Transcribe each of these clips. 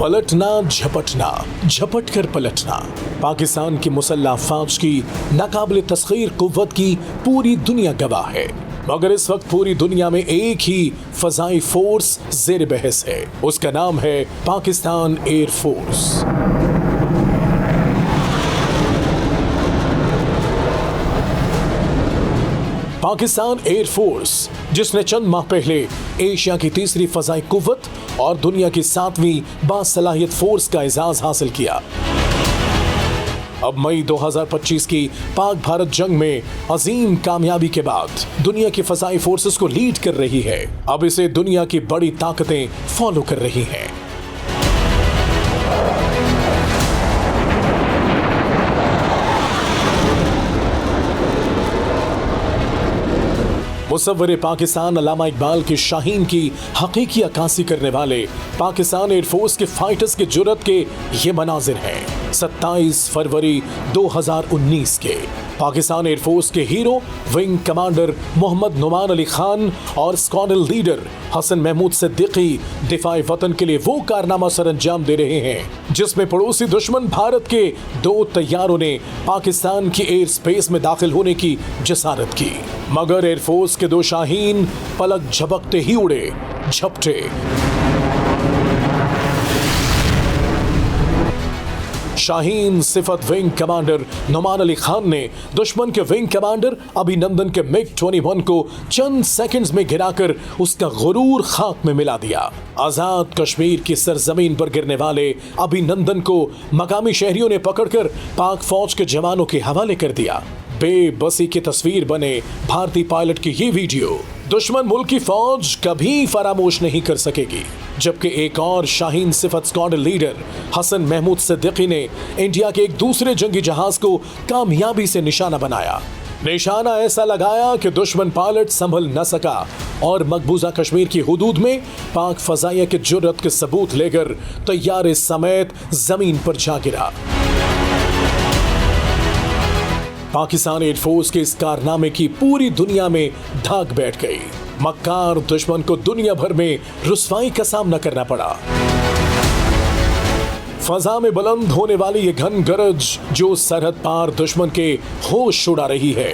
पलटना झपटना, झपट कर पलटना। पाकिस्तान की मुसल्लह फौज की नाकाबिले तस्खीर कुव्वत की पूरी दुनिया गवाह है, मगर इस वक्त पूरी दुनिया में एक ही फजाई फोर्स ज़ेर बहस है। उसका नाम है Pakistan air force. Pakistan air force, जिसने चंद माह पहले एशिया की तीसरी फजाई कुव्वत और दुनिया की 7वीं बासलाहियत फोर्स का एजाज हासिल किया, अब मई 2025 की पाक भारत जंग में अजीम कामयाबी के बाद दुनिया की फजाई फोर्सेस को लीड कर रही है। अब इसे दुनिया की बड़ी ताकतें फॉलो कर रही हैं। मुसव्विर पाकिस्तान अल्लामा इकबाल की शाहीन की हकीकी अक्कासी करने वाले पाकिस्तान एयरफोर्स के फाइटर्स के जुर्रत के ये मनाजिर हैं 27 फरवरी 2019 के। पाकिस्तान एयरफोर्स के hero wing commander Mohammad Numan Ali Khan और स्क्वाड्रन लीडर हसन महमूद सिद्दीकी दिफाए वतन के लिए वो कारनामा सर अंजाम दे रहे हैं जिसमें पड़ोसी दुश्मन भारत के 2 तैयारों ने पाकिस्तान की एयर स्पेस में दाखिल होने की जसारत की, मगर एयरफोर्स के 2 शाहीन पलक झपकते ही उड़े, झपटे। शाहीन सिफत विंग कमांडर नुमान अली खान ने दुश्मन के विंग कमांडर अभिनंदन के MiG-21 को चंद सेकंड्स में गिराकर उसका गुरूर खाक में मिला दिया। आजाद कश्मीर की सरजमीन पर गिरने वाले अभिनंदन को मकामी शहरियों ने पकड़कर पाक फौज के जवानों के हवाले कर दिया। बेबसी की तस्वीर बने भारतीय पायलट की ये वीडियो दुश्मन मुल्क की फौज कभी फरामोश नहीं कर सकेगी। जबकि एक और शाहीन सिफत स्क्वाड्रन लीडर हसन महमूद सिद्दीकी ने इंडिया के एक दूसरे जंगी जहाज को कामयाबी से निशाना बनाया। निशाना ऐसा लगाया कि दुश्मन पायलट संभल न सका और मकबूजा कश्मीर की हुदूद में पाक फजाइया के जुर्रत के सबूत लेकर तैयारे समेत जमीन पर जा गिरा। पाकिस्तान एयरफोर्स के इस कारनामे की पूरी दुनिया में धाक बैठ गई। मक्कार दुश्मन को दुनिया भर में रुसवाई का सामना करना पड़ा। फजा में बुलंद होने वाली ये घन गरज जो सरहद पार दुश्मन के होश उड़ा रही है,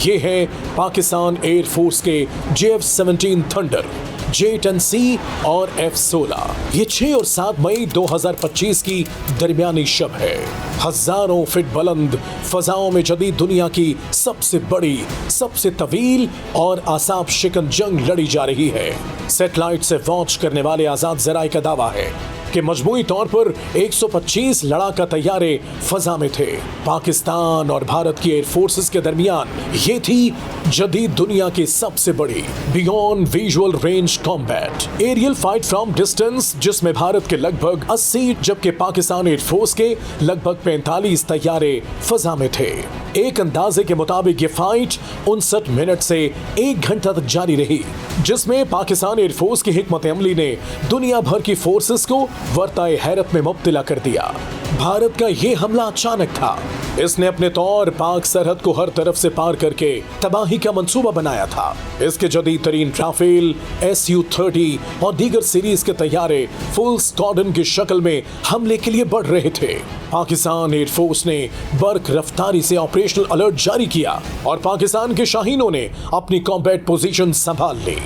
ये है पाकिस्तान एयरफोर्स के JF-17 थंडर, J-10C और F-16। ये 6 और 7 मई 2025 की दरमियानी शब है। हजारों फीट बुलंद फजाओं में जदीद दुनिया की सबसे बड़ी, सबसे तवील और आसाब शिकन जंग लड़ी जा रही है। सैटेलाइट से वॉच करने वाले आजाद जराए का दावा है कि मजमूई तौर पर 125 लड़ाका तैयारे फजा में थे। पाकिस्तान और भारत की एयर फोर्सेस के दरमियान ये थी जदीद दुनिया की सबसे बड़ी beyond visual range combat aerial fight from distance, जिसमें भारत के लगभग 80 जबकि पाकिस्तान एयर फोर्स के लगभग 45 तैयारे फजा में थे। एक अंदाजे के मुताबिक ये फाइट 59 मिनट से 1 घंटा तक जारी रही, जिसमें पाकिस्तान एयर फोर्स की हिकमत अमली ने दुनिया भर की फोर्सेस को वर्ताए हैरत में मुब्तला कर दिया। भारत का ये हमला अचानक था। इसने अपने तौर पाक सरहद को हर तरफ से पार करके तबाही का मंसूबा बनाया था। इसके जदीद तरीन राफेल, Su-30 और दीगर सीरीज के तैयारे फुल स्क्वाड्रन की शक्ल में हमले के लिए बढ़ रहे थे। पाकिस्तान एयर फोर्स ने बर्क रफ्तारी से ऑपरेशनल अलर्ट जारी किया और पाकिस्तान के शाहीनों ने अपनी कॉम्बैट पोजीशन संभाल ली।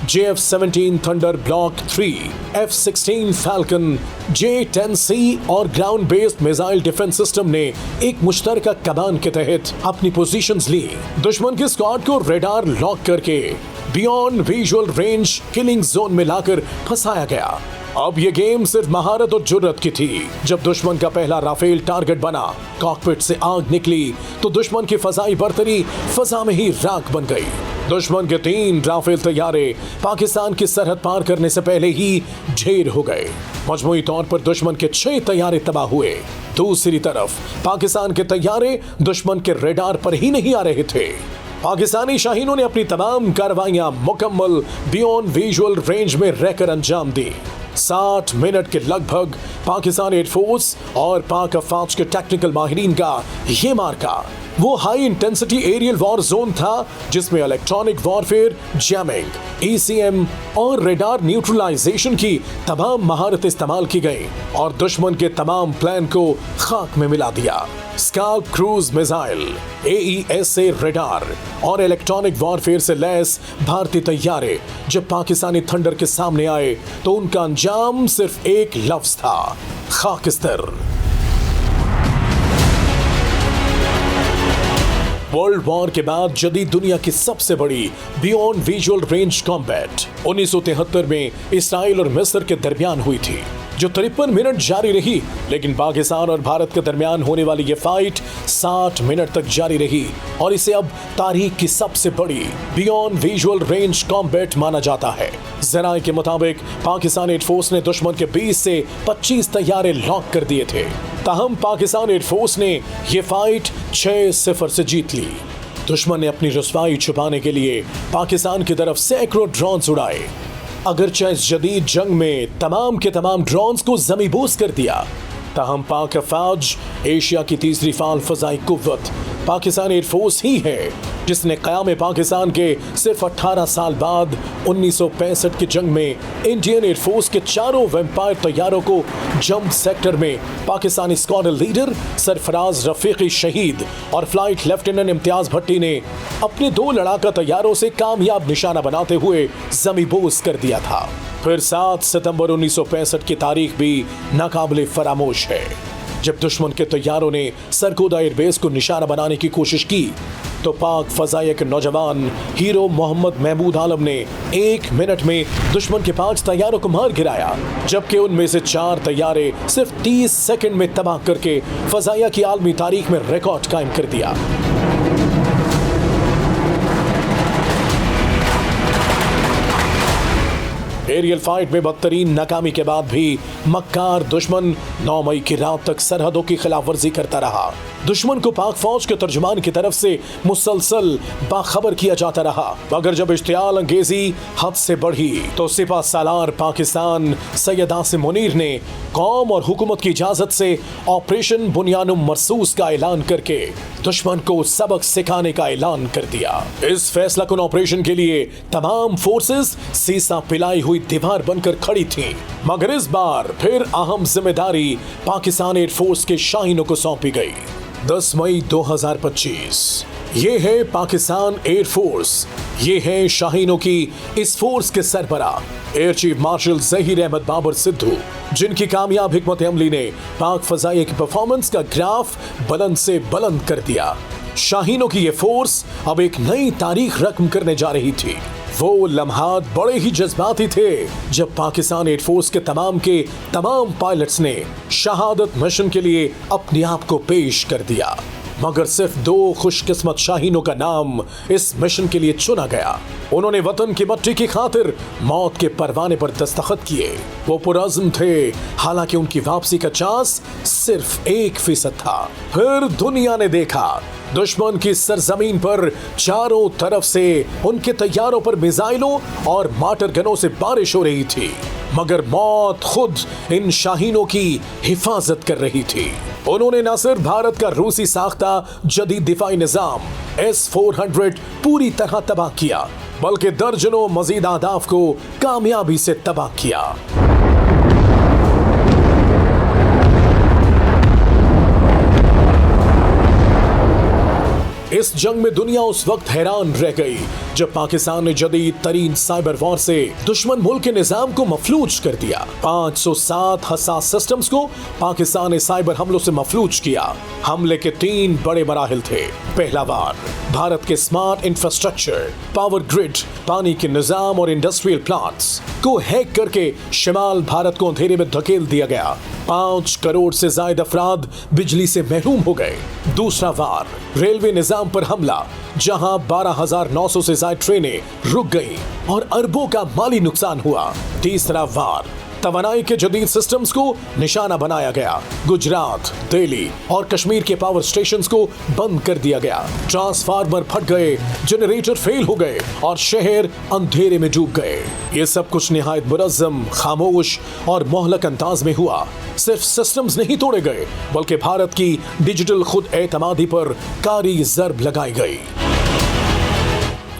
JF-17 thunder block 3, F-16 falcon, J-10C और ground based missile defence system ने एक मुश्तरका कमान के तहत अपनी पोजीशंस ली। दुश्मन के स्क्वाड को रेडार लॉक करके beyond visual range killing zone में लाकर फंसाया गया। अब ये गेम सिर्फ महारत और जुर्रत की थी। जब दुश्मन का पहला राफेल टारगेट बना, कॉकपिट से आग निकली तो दुश्मन की फजाई बर्तरी फजा में ही राख बन गई। दुश्मन के 3 राफेल तैयारे पाकिस्तान की सरहद पार करने से पहले ही ढेर हो गए। मजमूई तौर पर दुश्मन के 6 तैयारे तबाह हुए। दूसरी तरफ पाकिस्तान के तैयारे दुश्मन के रेडार पर ही नहीं आ रहे थे। पाकिस्तानी शाहीनों ने अपनी तमाम कार्रवाइयां मुकम्मल बियॉन्ड विजुअल रेंज में रहकर अंजाम दी। 60 मिनट के लगभग पाकिस्तान एयर फोर्स और पाक अफवाज के टेक्निकल माहिरीन का ये मार्का वो high intensity aerial war zone था जिसमें इलेक्ट्रॉनिक वॉरफेयर, जैमिंग, ECM और रेडार न्यूट्रलाइजेशन की तमाम महारत इस्तेमाल की गई और दुश्मन के तमाम प्लान को खाक में मिला दिया। Scalp cruise missile, AESA radar और इलेक्ट्रॉनिक वॉरफेयर से लैस भारतीय तैयारे जब पाकिस्तानी थंडर के सामने आए तो उनका अंजाम सिर्फ एक लफ्ज था, खाकिस्तर। वर्ल्ड वॉर के बाद जदीद दुनिया की सबसे बड़ी बियॉन्ड विजुअल रेंज कॉम्बैट 1973 में इसराइल और मिस्र के दरमियान हुई थी, जो 53 मिनट जारी रही। लेकिन पाकिस्तान और भारत के दरमियान होने वाली ये फाइट 60 मिनट तक जारी रही और इसे अब तारीख की सबसे बड़ी बियॉन्ड विजुअल रेंज कॉम्बैट माना जाता है। जराये के मुताबिक पाकिस्तान एयरफोर्स ने दुश्मन के 20 से 25 तैयारे लॉक कर दिए थे। ताहम पाकिस्तान एयरफोर्स ने यह फाइट 6-0 से जीत ली। दुश्मन ने अपनी रुसवाई छुपाने के लिए पाकिस्तान की तरफ सैकड़ों ड्रोन्स उड़ाए। अगरचे इस जदीद जंग में तमाम के तमाम ड्रोन्स को ज़मीबोस कर दिया, ताहम पाक फौज एशिया की तीसरी फाल फजाई कुव्वत पाकिस्तान एयरफोर्स ही है जिसने क़याम पाकिस्तान के सिर्फ 18 साल बाद 1965 की जंग में इंडियन एयरफोर्स के चारों वैम्पायर तैयारों को जंप सेक्टर में Pakistani squadron leader Sarfaraz Rafiki शहीद और फ्लाइट लेफ्टिनेंट इम्तियाज भट्टी ने अपने 2 लड़ाका तैयारों से कामयाब निशाना बनाते हुए ज़मीबोस कर दिया था। फिर 7 सितंबर 1965 की तारीख भी नाकाबिले फरामोश है, जब दुश्मन के तैयारों ने सरगोदा एयरबेस को निशाना बनाने की कोशिश की तो पाक फजाइया के नौजवान हीरो मोहम्मद महमूद आलम ने 1 मिनट में दुश्मन के 5 तैयारों को मार गिराया, जबकि उनमें से 4 तैयारे सिर्फ 30 सेकंड में तबाह करके फजाइया की आलमी तारीख में रिकॉर्ड कायम कर दिया। एरियल फाइट में बदतरीन नाकामी के बाद भी मक्कार दुश्मन 9 मई की रात तक सरहदों की खिलाफवर्जी करता रहा। दुश्मन को पाक फौज के तर्जुमान की तरफ से मुसलसल बाखबर किया जाता रहा, मगर जब इश्तियाल अंगेजी हद से बढ़ी तो सिपा सालार पाकिस्तान सैयद आसिम मुनीर ने कौम और हुकूमत की इजाजत से ऑपरेशन बुनियानुम मरसूस का ऐलान करके दुश्मन को सबक सिखाने का ऐलान कर दिया। इस फैसला कुन ऑपरेशन के लिए तमाम फोर्सेस सीसा पिलाई हुई दीवार बनकर खड़ी थीं, मगर इस बार फिर अहम जिम्मेदारी पाकिस्तान एयरफोर्स के शाहीनों को सौंपी गई। 10 मई 2025 ये है पाकिस्तान एयरफोर्स, ये है शाहीनों की इस फोर्स के सरबराह air chief marshal Zaheer Ahmed Babar Sidhu, जिनकी कामयाब हिकमत अमली ने पाक फजाइया की परफॉर्मेंस का ग्राफ बुलंद से बुलंद कर दिया। शाहीनों की ये फोर्स अब एक नई तारीख रकम करने जा रही थी। वो लम्हात बड़े ही जज्बाती थे जब पाकिस्तान एयरफोर्स के तमाम पायलट्स ने शहादत मिशन के लिए अपने आप को पेश कर दिया, मगर सिर्फ 2 खुशकिस्मत शाहीनों का नाम इस मिशन के लिए चुना गया। उन्होंने वतन की मट्टी की खातिर मौत के परवाने पर दस्तखत किए। वो पुरअज़्म थे, हालांकि उनकी वापसी का चांस सिर्फ 1% था। फिर दुनिया ने देखा दुश्मन की सरजमीन पर चारों तरफ से उनके तैयारों पर मिसाइलों और मार्टर गनों से बारिश हो रही थी, मगर मौत खुद इन शाहीनों की हिफाजत कर रही थी। उन्होंने न सिर्फ भारत का रूसी साख्ता जदीद दिफाई निजाम S-400 पूरी तरह तबाह किया, बल्कि दर्जनों मजीद अहदाफ को कामयाबी से तबाह किया। इस जंग में दुनिया उस वक्त हैरान रह गई जब पाकिस्तान ने जदीद तरीन साइबर वॉर से दुश्मन मुल्क के निजाम को मफलूज कर दिया। 507 हसास सिस्टम्स को पाकिस्तान ने साइबर हमलों से मफलूज किया। हमले के 3 बड़े मराहिल थे। पहला वार भारत के स्मार्ट इंफ्रास्ट्रक्चर, पावर ग्रिड, पानी के निजाम और इंडस्ट्रियल प्लांट्स को हैक करके शिमाल भारत को अंधेरे में धकेल दिया गया। 5 करोड़ से ज्यादा अफराद बिजली से महरूम हो गए। दूसरा वार रेलवे निजाम पर हमला, जहां 12,900 से ज्यादा ट्रेनें रुक गईं और अरबों का माली नुकसान हुआ। तीसरा वार तवानाई के जदीद सिस्टम्स को निशाना बनाया गया। गुजरात, दिल्ली और कश्मीर के पावर स्टेशंस को बंद कर दिया गया। ट्रांसफार्मर फट गए, जनरेटर फेल हो गए और शहर अंधेरे में डूब गए। ये सब कुछ निहायत मुनज़्ज़म, खामोश और मोहलक अंदाज में हुआ। सिर्फ सिस्टम्स नहीं तोड़े गए, बल्कि भारत की डिजिटल खुद एतमादी पर कारी ज़र्ब लगाई गई।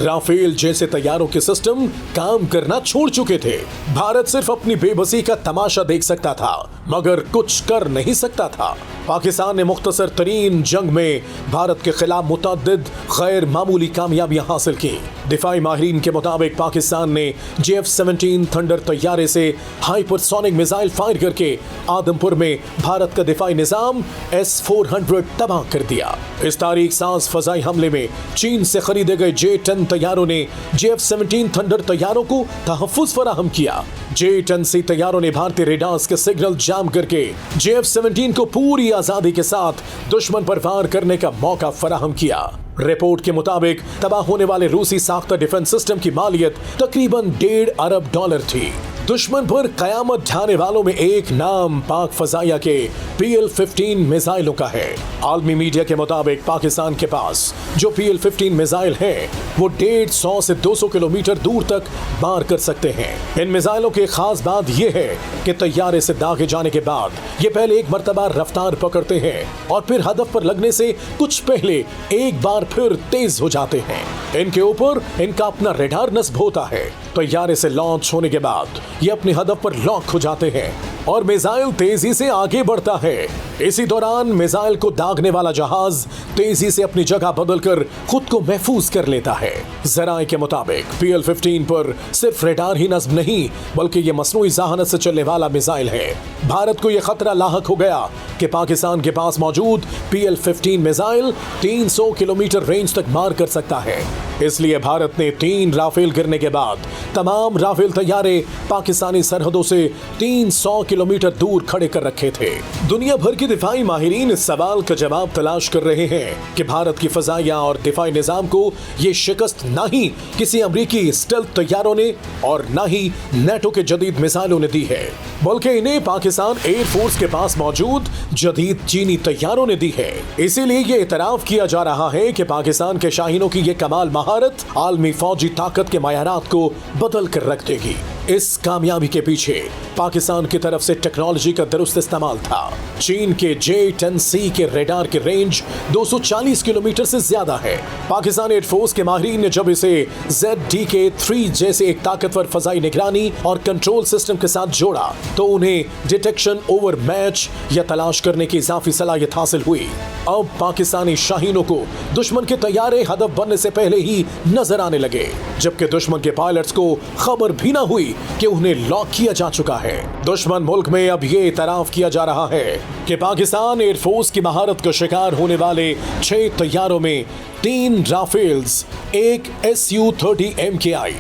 राफेल जैसे तैयारों के सिस्टम काम करना छोड़ चुके थे। भारत सिर्फ अपनी बेबसी का तमाशा देख सकता था, मगर कुछ कर नहीं सकता था। पाकिस्तान ने मुख्तसर तरीन जंग में भारत के खिलाफ मुतअद्दिद गैर मामूली कामयाबियां हासिल की। दिफाई माहिरीन के मुताबिक पाकिस्तान ने JF-17 थंडर तैयारे से हाइपरसोनिक मिसाइल फायर करके आदमपुर में भारत का दिफाई निजाम S-400 तबाह कर दिया। इस तारीख साज फजाई हमले में चीन से खरीदे गए J-10 तैयारों ने JF-17 थंडर तैयारों को तहफ्फुज़ फराहम किया। J-10C तैयारों ने भारतीय रेडार्स के सिग्नल जाम करके JF-17 को पूरी आजादी के साथ दुश्मन पर वार करने का मौका फराहम किया। रिपोर्ट के मुताबिक तबाह होने वाले रूसी साख्ता डिफेंस सिस्टम की मालियत तकरीबन $1.5 अरब थी। दुश्मन पर कयामत ढाने वालों में एक नाम पाक फजाइया के PL-15 मिसाइलों का है। आलमी मीडिया के मुताबिक पाकिस्तान के पास जो PL-15 मिसाइल हैं, वो 150 से 200 किलोमीटर दूर तक मार कर सकते हैं। इन मिसाइलों की खास बात यह है कि तैयारे से दागे जाने के बाद ये पहले एक मर्तबा रफ्तार पकड़ते हैं और फिर हदफ पर लगने से कुछ पहले एक बार फिर तेज हो जाते हैं। इनके ऊपर इनका अपना रेडार नस्ब होता है। तैयारे से लॉन्च होने के बाद ये अपने हदफ पर लॉक हो जाते हैं और मिसाइल तेजी से आगे बढ़ता है। इसी दौरान मिसाइल को दागने वाला जहाज तेजी से अपनी जगह बदलकर खुद को महफूज कर लेता है। जराए के मुताबिक PL-15 पर सिर्फ रेडार ही नस्ब नहीं, बल्कि ये मसनूई जहानत से चलने वाला मिसाइल है। भारत को यह खतरा लाहक हो गया कि पाकिस्तान के पास मौजूद PL-15 मिसाइल 300 किलोमीटर रेंज तक मार कर सकता है। इसलिए भारत ने 3 राफेल गिरने के बाद तमाम राफेल तैयारे पाकिस्तानी सरहदों से 300 किलोमीटर दूर खड़े कर रखे थे। दुनिया भर के दिफाई माहिरीन इस सवाल का जवाब तलाश कर रहे हैं कि भारत की फजाइया और दिफाई निजाम को ये शिकस्त ना ही किसी अमरीकी स्टेल्थ तैयारों ने और ना ही नेटो के जदीद मिसाइलों ने दी है, बल्कि इन्हें पाकिस्तान एयरफोर्स के पास मौजूद जदीद चीनी तैयारों ने दी है। इसीलिए ये इतराफ किया जा रहा है कि पाकिस्तान के शाहीनों की ये कमाल महारत आलमी फौजी ताकत के मायारात को बदल कर रख देगी। इस कामयाबी के पीछे पाकिस्तान की तरफ से टेक्नोलॉजी का दुरुस्त इस्तेमाल था। चीन के J-10C के रेडार की रेंज 240 किलोमीटर से ज्यादा है। पाकिस्तान एयरफोर्स के माहिरीन ने जब इसे ZDK-3 जैसे एक ताकतवर फजाई निगरानी और कंट्रोल सिस्टम के साथ जोड़ा, तो उन्हें डिटेक्शन ओवर मैच या तलाश करने की इजाफी सलाहियत हासिल हुई। अब पाकिस्तानी शाहीनों को दुश्मन के तैयारे हदफ बनने से पहले ही नजर आने लगे, जबकि दुश्मन के पायलट्स को खबर भी न हुई कि उन्हें लॉक किया जा चुका है। दुश्मन मुल्क में अब ये इतराफ किया जा रहा है कि पाकिस्तान एयरफोर्स की महारत का शिकार होने वाले 6 तैयारों में 3 राफेल्स, एक Su-30 MKI,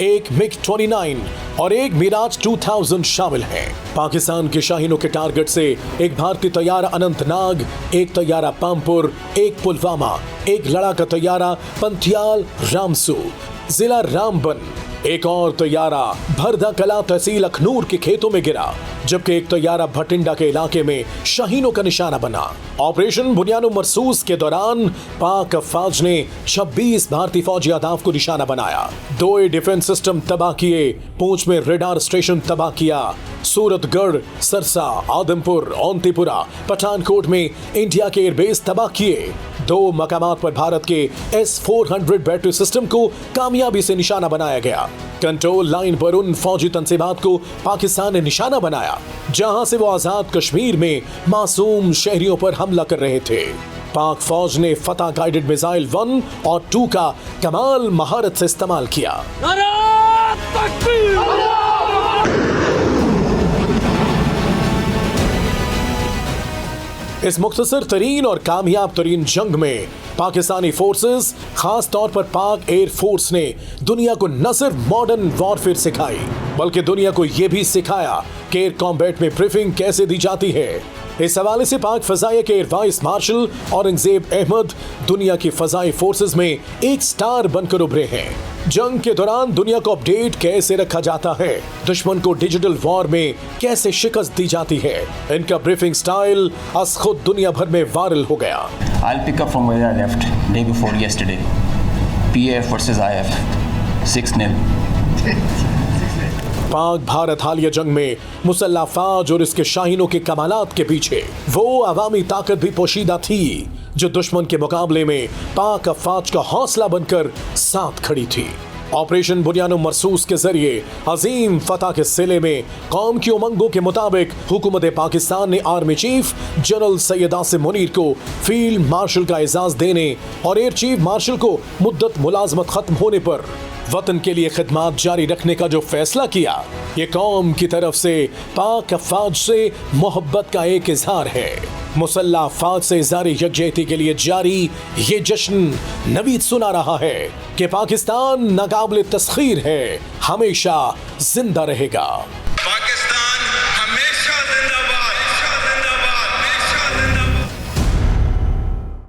एक MiG-29 और एक मिराज 2000 शामिल हैं। पाकिस्तान के शाहीनों के टारगेट से एक भारतीय तैयारा अनंतनाग, एक तैयारा पामपुर, एक पुलवामा, एक लड़ाका तैयारा पंथियाल रामसू, जिला रामबन, एक और तैयारा भरदा कला तहसील अखनूर के खेतों में गिरा, जबकि एक तैयारा भटिंडा के इलाके में शाहीनों का निशाना बना। ऑपरेशन बुनियानो मरसूस के दौरान पाक फौज ने 26 भारतीय फौजी अहदाफ को निशाना बनाया। 2 डिफेंस सिस्टम तबाह किए, पूंछ में रेडार स्टेशन तबाह किया, सूरतगढ़, सरसा, आदमपुर, औंतीपुरा, पठानकोट में इंडिया के एयरबेस तबाह किए। 2 मकामात पर भारत के S-400 बैटरी सिस्टम को कामयाबी से निशाना बनाया गया। कंट्रोल लाइन पर उन फौजी तंसीबात को पाकिस्तान ने निशाना बनाया जहां से वो आजाद कश्मीर में मासूम शहरियों पर हमला कर रहे थे। पाक फौज ने फतह गाइडेड मिसाइल 1 और 2 का कमाल महारत से इस्तेमाल किया। इस मुख्तसर तरीन और कामयाब तरीन जंग में पाकिस्तानी फोर्सेस, खास तौर पर पाक एयर फोर्स ने दुनिया को न सिर्फ मॉडर्न वॉरफेयर सिखाई, बल्कि दुनिया को यह भी सिखाया कि एयर कॉम्बैट में ब्रीफिंग कैसे दी जाती है। इस हवाले से पाक फजाइया के air vice marshal Aurangzeb Ahmed दुनिया की फजाई फोर्सेस में एक स्टार बनकर उभरे हैं। जंग के दौरान दुनिया को अपडेट कैसे रखा जाता है, दुश्मन को डिजिटल वॉर में कैसे शिकस्त दी जाती है, इनका ब्रीफिंग स्टाइल आज खुद दुनिया भर में वायरल हो गया। I'll pick up from where I left day before yesterday. PAF versus IF 6-0. Pak Bharat हालिया जंग में मुसल्लह फौज और इसके शाहीनों के कमालात के पीछे वो अवामी ताकत भी पोशीदा थी जो दुश्मन के मुकाबले में पाक अफवाज का हौसला बनकर साथ खड़ी थी। ऑपरेशन बुनियानो मरसूस के जरिए अजीम फतह के सिले में कौम की उमंगों के मुताबिक हुकूमत पाकिस्तान ने army chief general Syed Asim Munir को फील्ड मार्शल का एजाज देने और एयर चीफ मार्शल को मुद्दत मुलाजमत खत्म होने पर वतन के लिए खिदमत जारी रखने का जो फैसला किया, ये कौम की तरफ से पाक अफवाज से मोहब्बत का एक इजहार है। मुसल्लह अफवाज से इज़हार यकजहती के लिए जारी ये जश्न नवीद सुना रहा है कि पाकिस्तान नाकाबिल तस्खीर है, हमेशा जिंदा रहेगा।